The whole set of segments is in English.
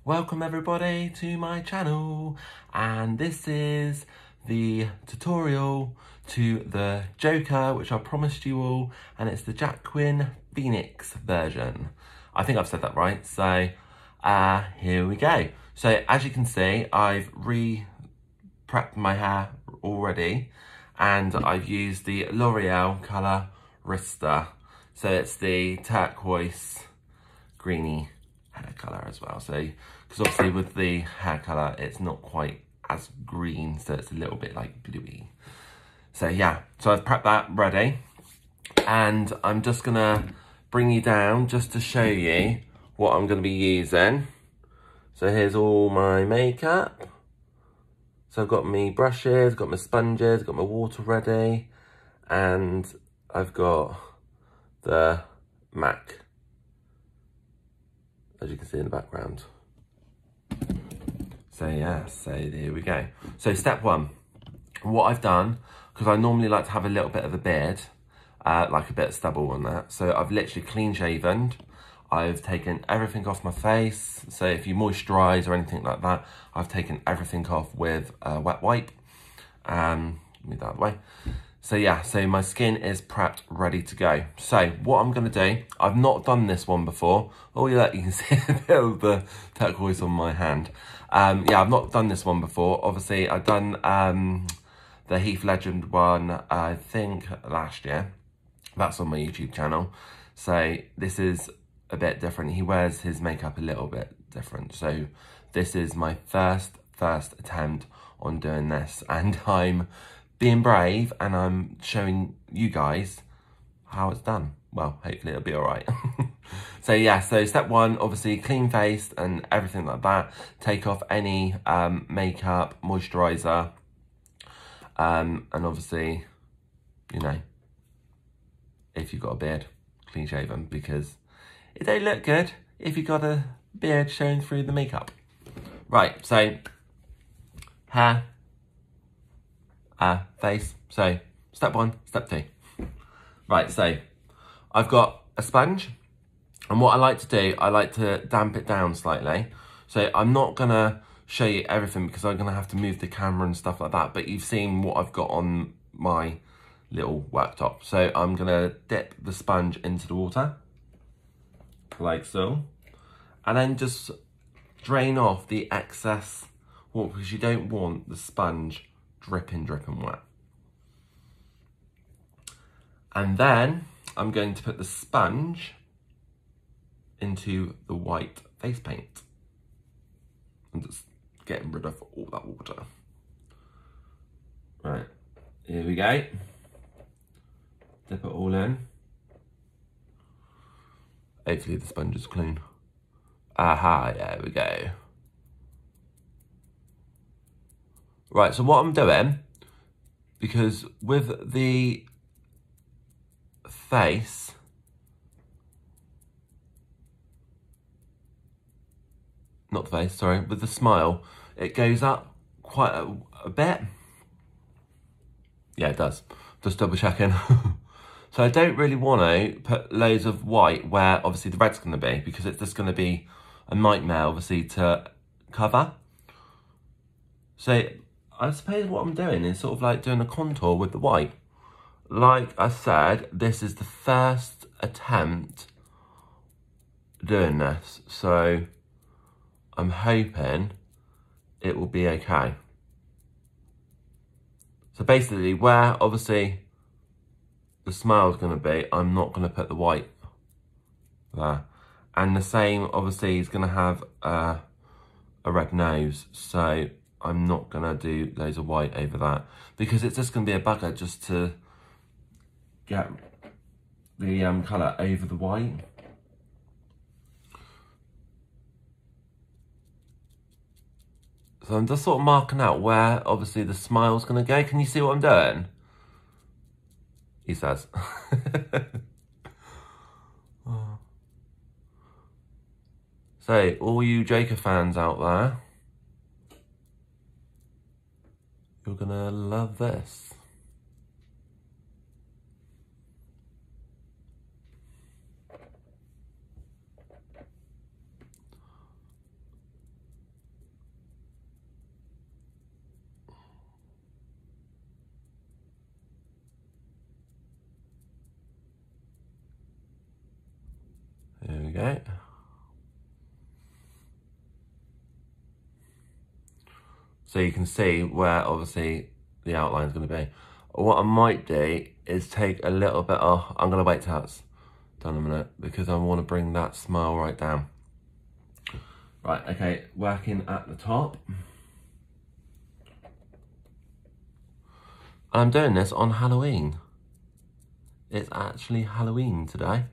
Welcome everybody to my channel, and this is the tutorial to the Joker, which I promised you all, and it's the Joaquin Phoenix version. I think I've said that right, so here we go. So as you can see, I've prepped my hair already, and I've used the L'Oreal colour Rista. So it's the turquoise greeny hair colour as well. So, because obviously with the hair colour, it's not quite as green, so it's a little bit like bluey. So yeah, so I've prepped that ready, and I'm just gonna bring you down just to show you what I'm gonna be using. So here's all my makeup. So I've got my brushes, got my sponges, got my water ready, and I've got the MAC, as you can see in the background. So yeah, so there we go. So step one, what I've done, because I normally like to have a little bit of a beard, like a bit of stubble on that. So I've literally clean shaven. I've taken everything off my face. So if you moisturise or anything like that, I've taken everything off with a wet wipe. Move that out of the way. So yeah, so my skin is prepped, ready to go. So what I'm gonna do, I've not done this one before. Oh yeah, you can see a bit of the turquoise on my hand. Yeah, I've not done this one before. Obviously, I've done the Heath Legend one, I think last year. That's on my YouTube channel. So this is a bit different. He wears his makeup a little bit different. So this is my first attempt on doing this, and I'm being brave, and I'm showing you guys how it's done. Well, hopefully it'll be all right. So yeah, so step one, obviously clean face and everything like that. Take off any makeup, moisturiser, and obviously, you know, if you've got a beard, clean shaven, because it don't look good if you've got a beard showing through the makeup. Right, so hair, face. So step one, step two. Right, so I've got a sponge, and what I like to do, I like to damp it down slightly. So I'm not gonna show you everything because I'm gonna have to move the camera and stuff like that, but you've seen what I've got on my little worktop. So I'm gonna dip the sponge into the water, like so, and then just drain off the excess water, because you don't want the sponge dripping wet. And then I'm going to put the sponge into the white face paint. I'm just getting rid of all that water. Right, here we go. Dip it all in. Hopefully the sponge is clean. Aha, there we go. Right, so what I'm doing, because with the face, not the face, sorry, with the smile, it goes up quite a bit. Yeah, it does. Just double checking. So I don't really want to put loads of white where obviously the red's going to be, because it's just going to be a nightmare obviously to cover. So I suppose what I'm doing is sort of like doing a contour with the white. Like I said, this is the first attempt doing this, so I'm hoping it will be okay. So basically, where obviously the smile is going to be, I'm not going to put the white there. And the same, obviously, is going to have a red nose, so I'm not going to do loads of white over that, because it's just going to be a bugger just to get the colour over the white. So I'm just sort of marking out where obviously the smile's going to go. Can you see what I'm doing? He says. Oh. So all you Joker fans out there, you're going to love this. go. So you can see where obviously the outline is going to be. What I might do is take a little bit off. I'm going to wait till it's done a minute because I want to bring that smile right down. Right, okay, working at the top. I'm doing this on Halloween. It's actually Halloween today.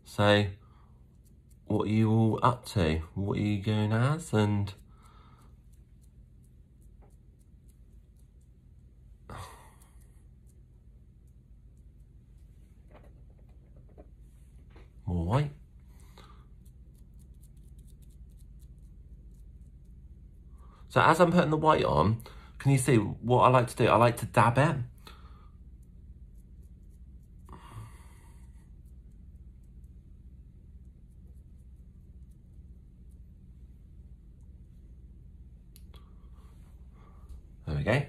So what are you all up to? What are you going as? And more white. So as I'm putting the white on, can you see what I like to do? I like to dab it. There we go.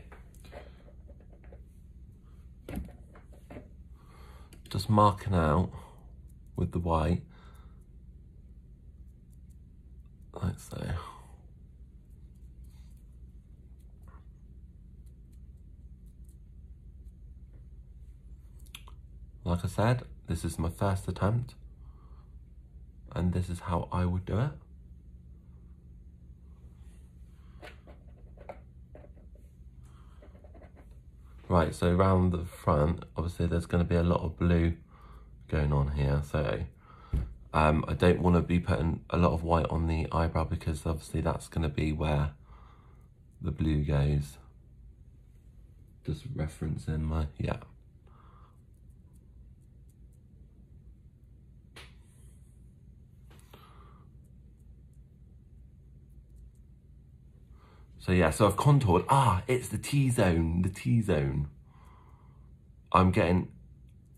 Just marking out with the white, like so. Like I said, this is my first attempt, and this is how I would do it. Right, so around the front, obviously there's going to be a lot of blue going on here, so I don't want to be putting a lot of white on the eyebrow because obviously that's going to be where the blue goes. Just referencing my, yeah. So yeah, so I've contoured. It's the T-zone, the T-zone. I'm getting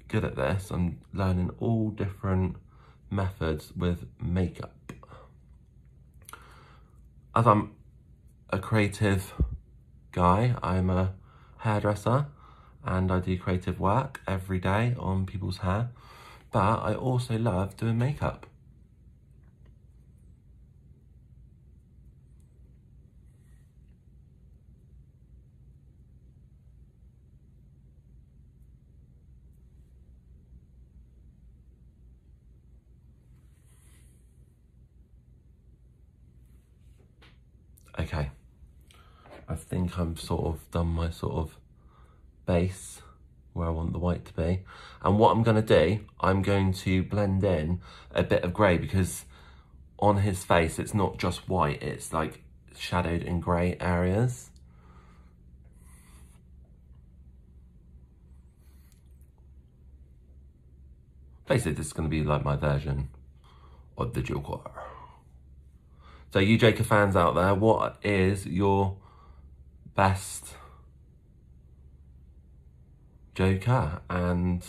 good at this. I'm learning all different methods with makeup. As I'm a creative guy, I'm a hairdresser and I do creative work every day on people's hair, but I also love doing makeup. Okay, I think I'm sort of done my sort of base where I want the white to be. And what I'm gonna do, I'm going to blend in a bit of grey because on his face, it's not just white, it's like shadowed in grey areas. Basically, this is gonna be like my version of the Joker. So you Joker fans out there, what is your best Joker and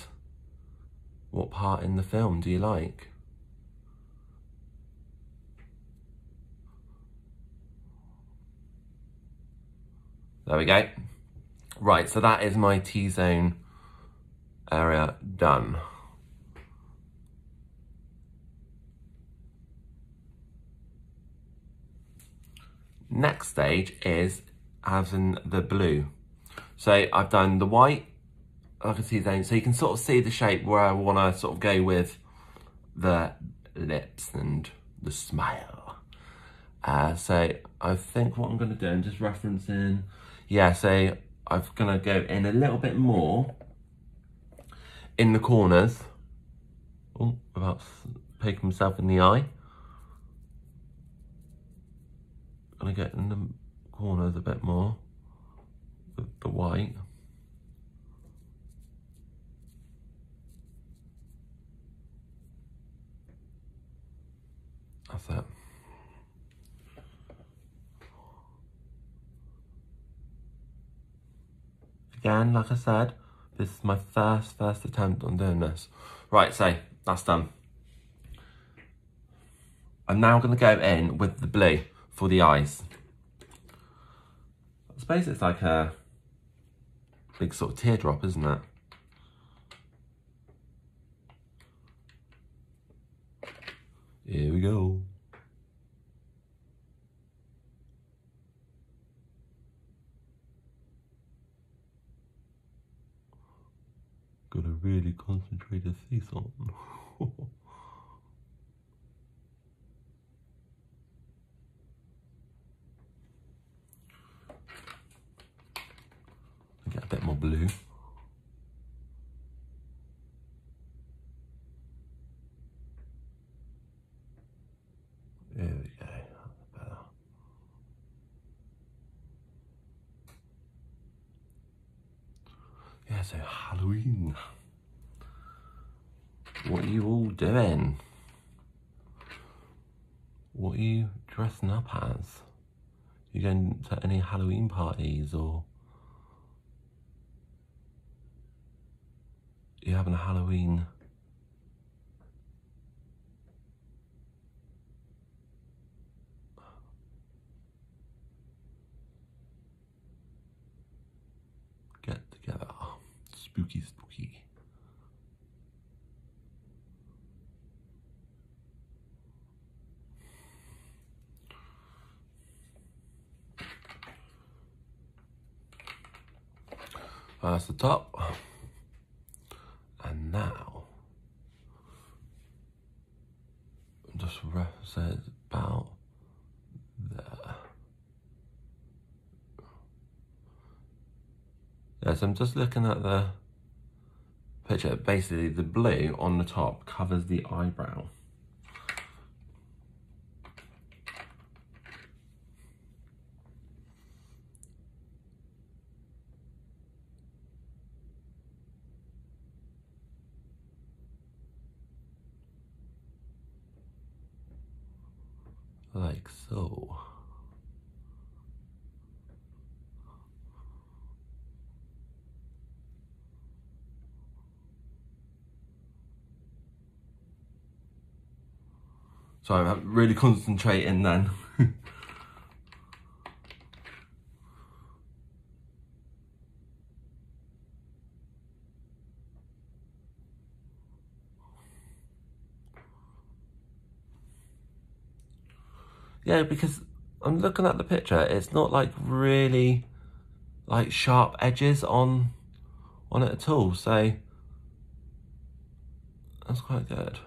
what part in the film do you like? There we go. Right, so that is my T-zone area done. Next stage is having the blue. So I've done the white, like a T-zone, so you can sort of see the shape where I want to sort of go with the lips and the smile. So I think what I'm going to do, I'm just referencing, yeah, so I'm going to go in a little bit more in the corners. Oh, without poking myself in the eye. I'm going to get in the corners a bit more with the white. That's it. Again, like I said, this is my first attempt on doing this. Right, so that's done. I'm now going to go in with the blue for the eyes. I suppose it's like a big sort of teardrop, isn't it? Here we go. Gotta really concentrate to see something. Get a bit more blue. There we go. That's better. Yeah, so Halloween. What are you all doing? What are you dressing up as? You going to any Halloween parties, or you having a Halloween? Get together. Spooky, spooky. That's the top. And now, just says about there. Yes, I'm just looking at the picture. Basically, the blue on the top covers the eyebrow. Like so. Sorry, I'm really concentrating then. Yeah, because I'm looking at the picture, it's not like really like sharp edges on it at all, so that's quite good.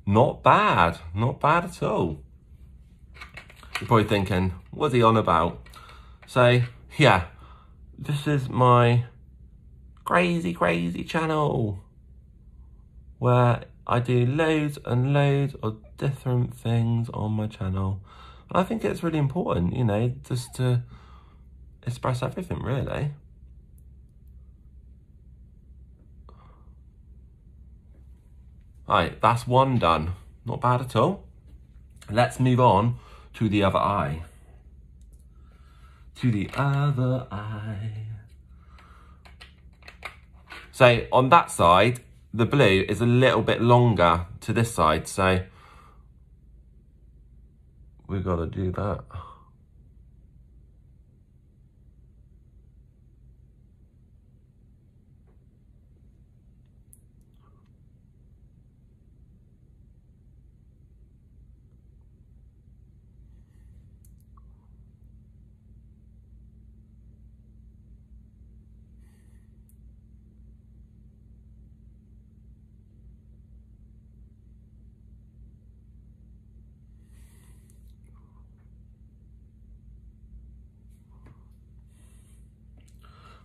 Not bad at all. You're probably thinking, what's he on about? So yeah, this is my crazy channel where I do loads and loads of different things on my channel. I think it's really important, you know, just to express everything, really. Right, that's one done. Not bad at all. Let's move on to the other eye. To the other eye. So on that side, the blue is a little bit longer to this side, so we've got to do that.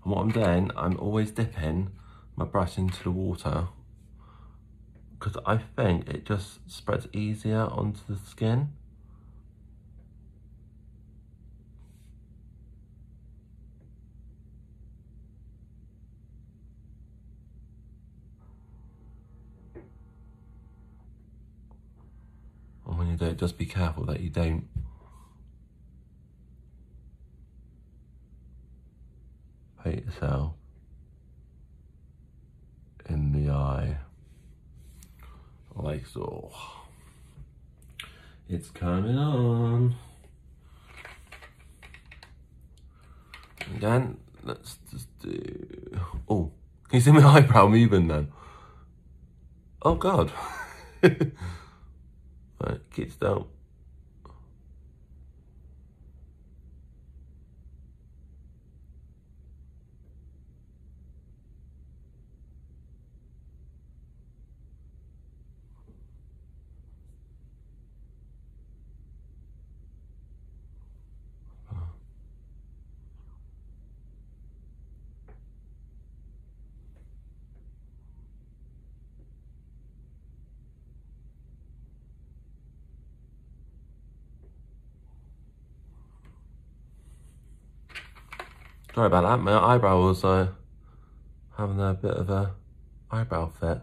And what I'm doing, I'm always dipping my brush into the water because I think it just spreads easier onto the skin. And when you do it, just be careful that you don't hit yourself in the eye, like so. It's coming on. Again, let's just do, oh, Can you see my eyebrow moving then? Oh God. Right, keep still. Sorry about that, my eyebrow was having a bit of a eyebrow fit.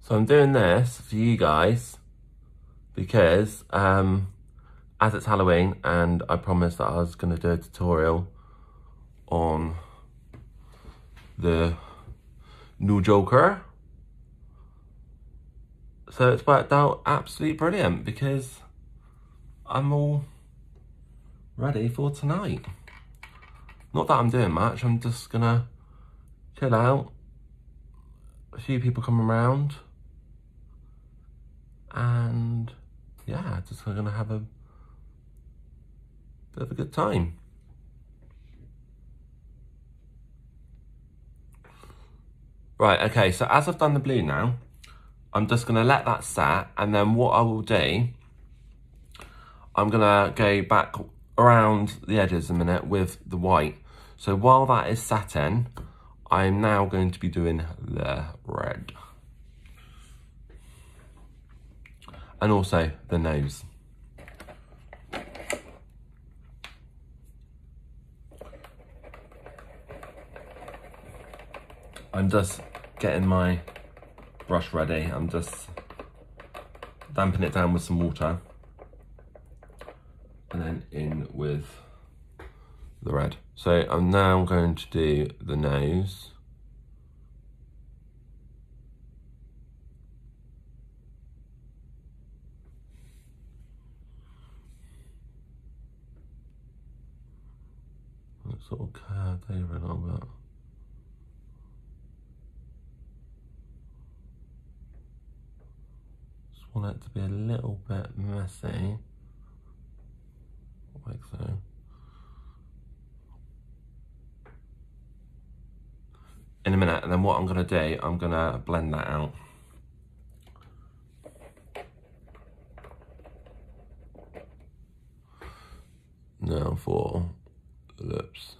So I'm doing this for you guys because as it's Halloween and I promised that I was going to do a tutorial on the new Joker. So it's worked out absolutely brilliant because I'm all ready for tonight. Not that I'm doing much, I'm just gonna chill out. A few people come around. And yeah, just gonna have a bit of a good time. Right, okay, so as I've done the blue now, I'm just gonna let that set, and then what I will do, I'm gonna go back around the edges a minute with the white. So while that is setting, I'm now going to be doing the red. And also the nose. I'm just getting my brush ready. I'm just damping it down with some water. And then in with the red. So I'm now going to do the nose. It's sort of curved over a little bit. Just want it to be a little bit messy, like so. In a minute, and then what I'm gonna do, I'm gonna blend that out. Now for the lips.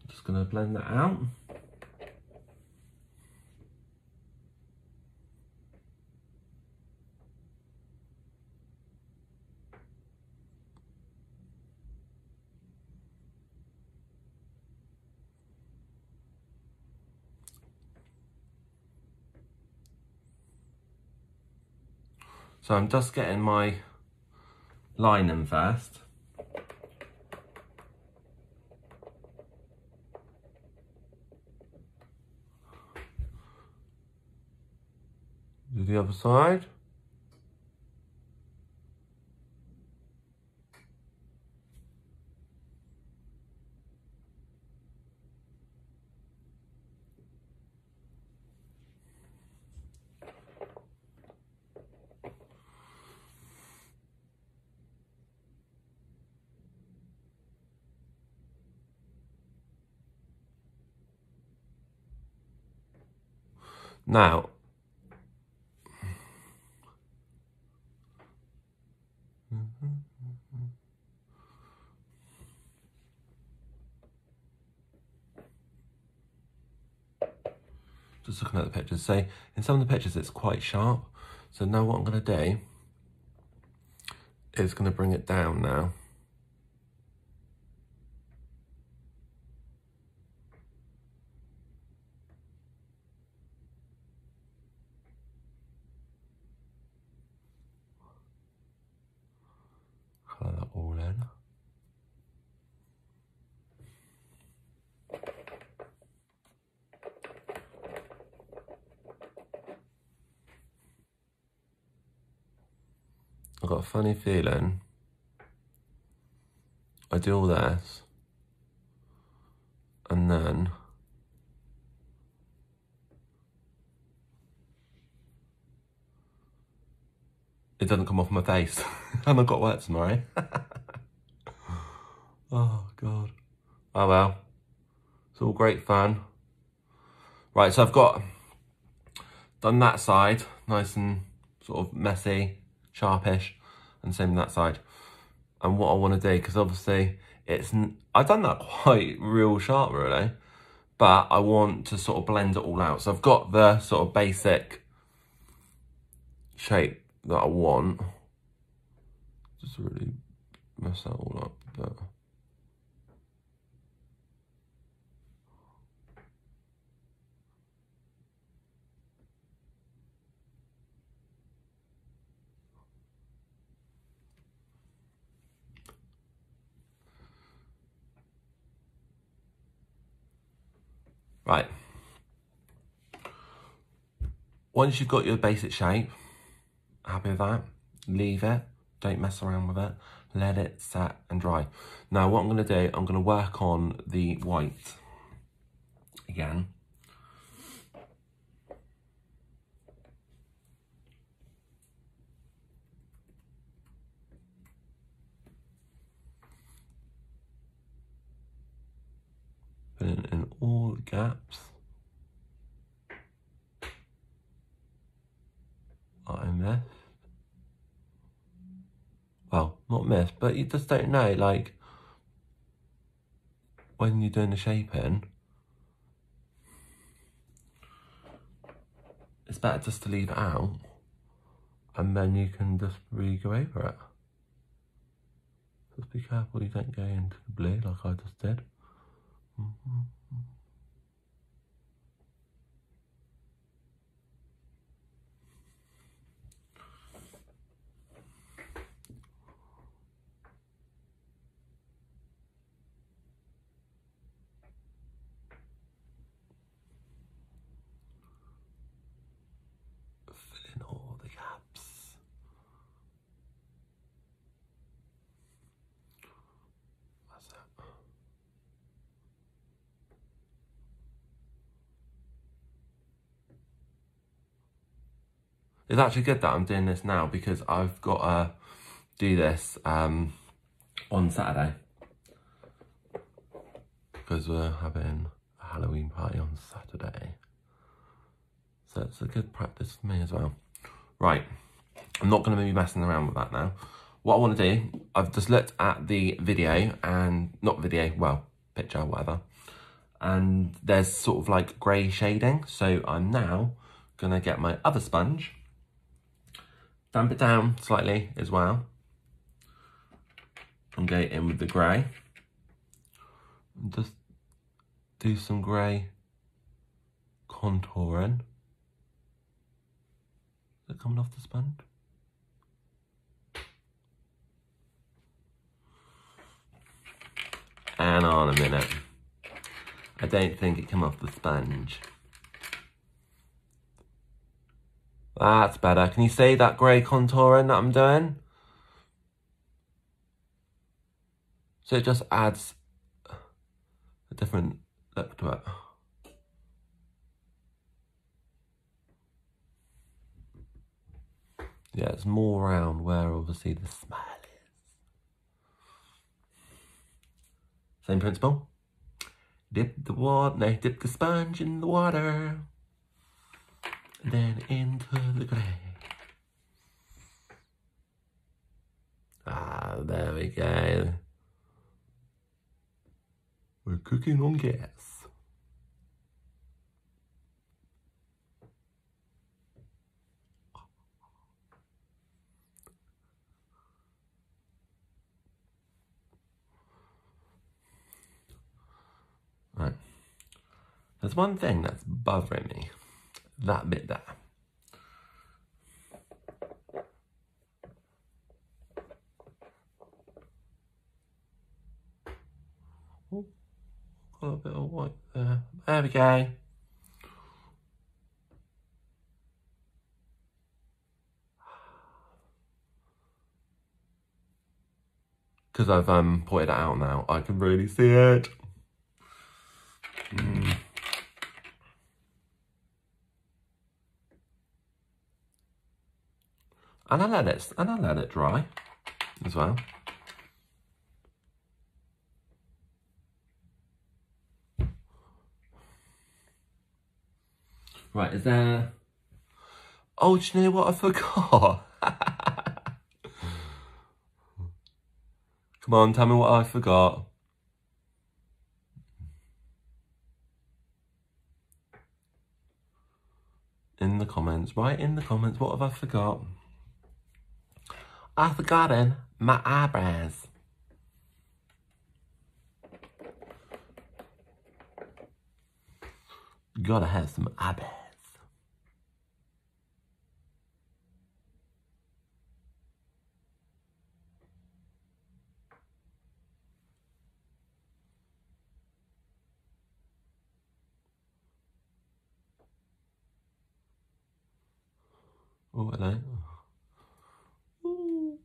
Just gonna blend that out. So I'm just getting my line in first. Do the other side. Now, just looking at the pictures. So in some of the pictures it's quite sharp. So now what I'm going to do is going to bring it down now. Colour that all in. I've got a funny feeling I do all this and then it doesn't come off my face. And I've got wet tomorrow. Oh God. Oh well. It's all great fun. Right, so I've done that side, nice and sort of messy, sharpish, and same on that side. And what I want to do, because obviously I've done that quite real sharp really, but I want to sort of blend it all out. So I've got the sort of basic shape that I want. Just really mess that all up a bit. Right. Once you've got your basic shape, happy with that, leave it, don't mess around with it, let it set and dry. Now what I'm going to do, I'm going to work on the white again. Put it in all the gaps. I missed. Well, not missed, but you just don't know, like, when you're doing the shaping, it's better just to leave it out, and then you can just really go over it. Just be careful you don't go into the blue like I just did. Fill in all the gaps. That's it. It's actually good that I'm doing this now because I've got to do this on Saturday. Because we're having a Halloween party on Saturday. So it's a good practice for me as well. Right, I'm not going to be messing around with that now. What I want to do, I've just looked at the video and, not video, well, picture, whatever. And there's sort of like grey shading. So I'm now going to get my other sponge, damp it down slightly as well, and go in with the grey. And just do some grey contouring. Is it coming off the sponge? Hang on a minute. I don't think it came off the sponge. That's better. Can you see that grey contouring that I'm doing? So it just adds a different look to it. Yeah, it's more around where obviously the smile is. Same principle. Dip the sponge in the water. And then into the grey. Ah, there we go. We're cooking on gas. There's one thing that's bothering me. That bit there. Oh, got a bit of white there. There we go. Because I've pointed it out now, I can really see it. And I let it dry as well. Right, is there... Oh, do you know what I forgot? Come on, tell me what I forgot. In the comments, right in the comments, what have I forgot? I've forgotten my eyebrows. Gotta have some eyebrows. Oh, hello. Ooh.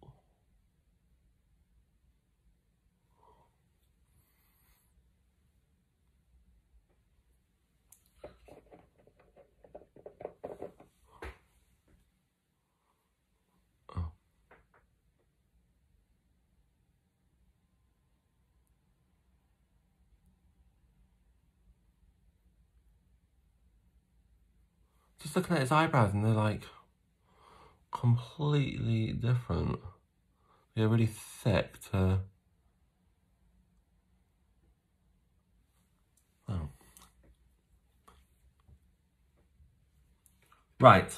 Oh. Just looking at his eyebrows and they're like completely different. They're really thick to... Oh. Right.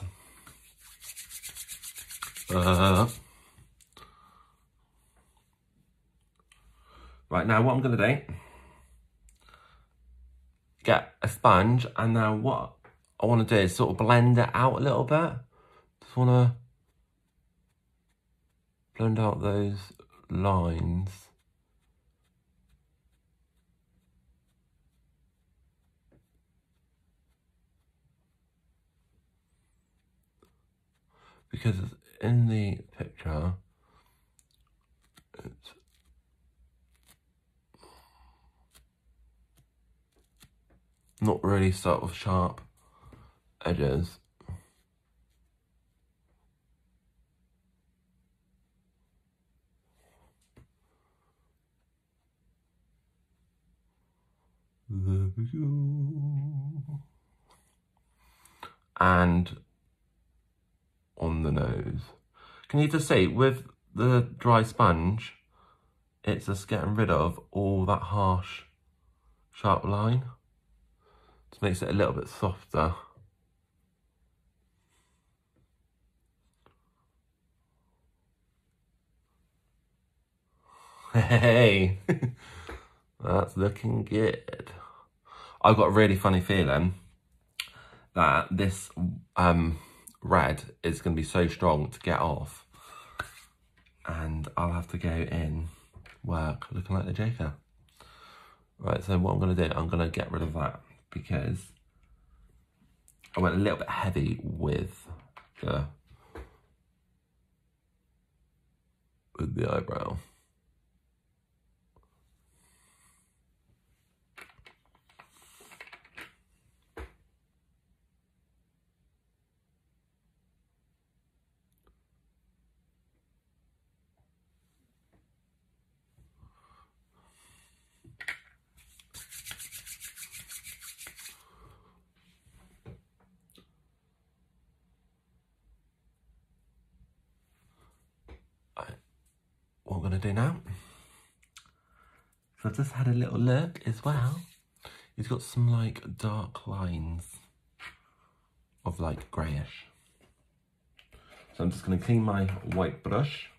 Right, now what I'm going to do, get a sponge, and now what I want to do is sort of blend it out a little bit. Just want to blend out those lines. Because in the picture, it's not really sort of sharp edges. There we go. And on the nose. Can you just see, with the dry sponge, it's just getting rid of all that harsh, sharp line. Just makes it a little bit softer. Hey, that's looking good. I've got a really funny feeling that this red is going to be so strong to get off, and I'll have to go in work looking like the Joker. Right, so what I'm going to do, I'm going to get rid of that because I went a little bit heavy with the eyebrow. What I'm going to do now, so I've just had a little look as well. He's got some like dark lines of like greyish. So I'm just going to clean my white brush.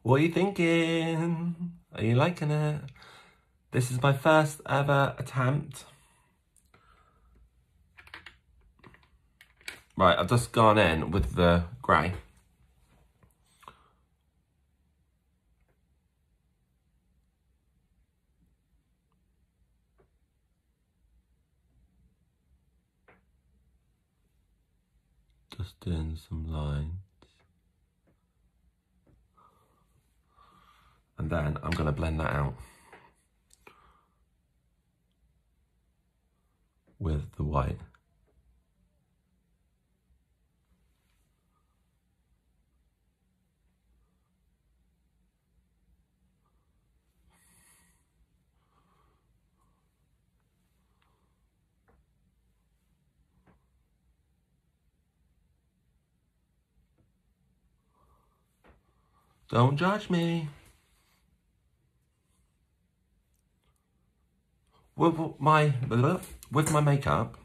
What are you thinking? Are you liking it? This is my first ever attempt. Right, I've just gone in with the grey. Just doing some lines. And then I'm going to blend that out with the white. Don't judge me. With my makeup,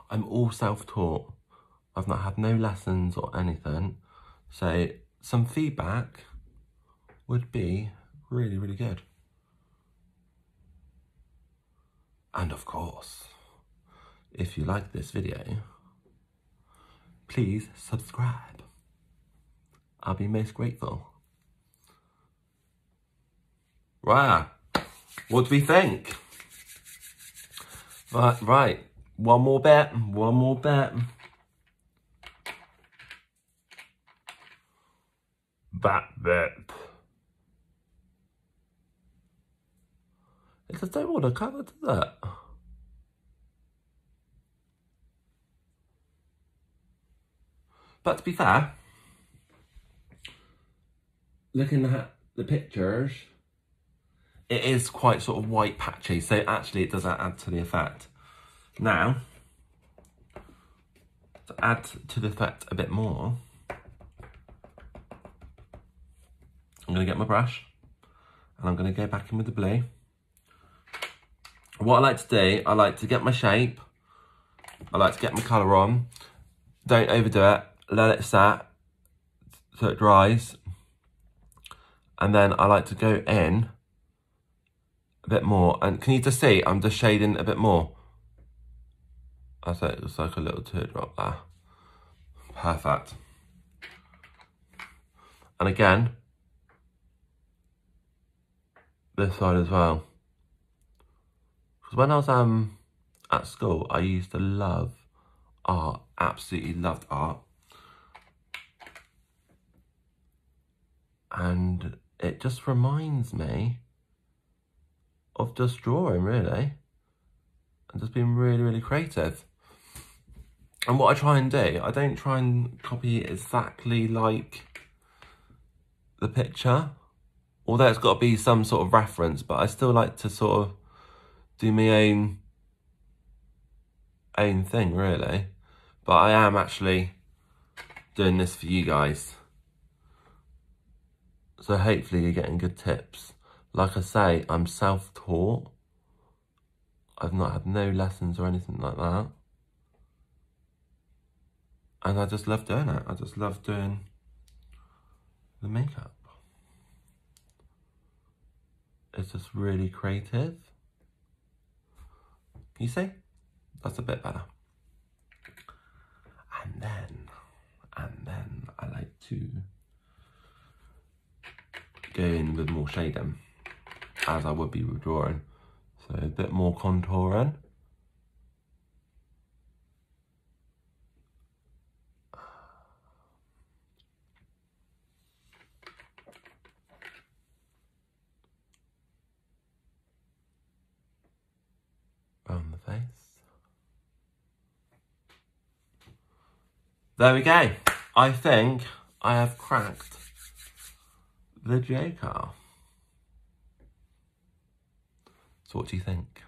I'm all self-taught. I've not had no lessons or anything. So some feedback would be really, really good. And of course, if you like this video, please subscribe. I'll be most grateful. Right, what do we think? Right, one more bit. That bit. It just don't want to colour, does it? But to be fair, looking at the pictures, it is quite sort of white patchy, so actually it does add to the effect. Now, to add to the effect a bit more, I'm going to get my brush and I'm going to go back in with the blue. What I like to do, I like to get my shape, I like to get my colour on, don't overdo it, let it set so it dries, and then I like to go in a bit more, and can you just see I'm just shading a bit more? I say it looks like a little teardrop there. Perfect. And again, this side as well. Because when I was at school, I used to love art, absolutely loved art. And it just reminds me of just drawing, really. And just being really, really creative. And what I try and do, I don't try and copy it exactly like the picture. Although it's got to be some sort of reference, but I still like to sort of do my own thing, really. But I am actually doing this for you guys. So hopefully you're getting good tips. Like I say, I'm self-taught. I've not had no lessons or anything like that. And I just love doing it. I just love doing the makeup. It's just really creative. You see? That's a bit better. And then I like to go in with more shading, as I would be with drawing. So a bit more contouring. Around the face. There we go. I think I have cracked the Joker. So what do you think?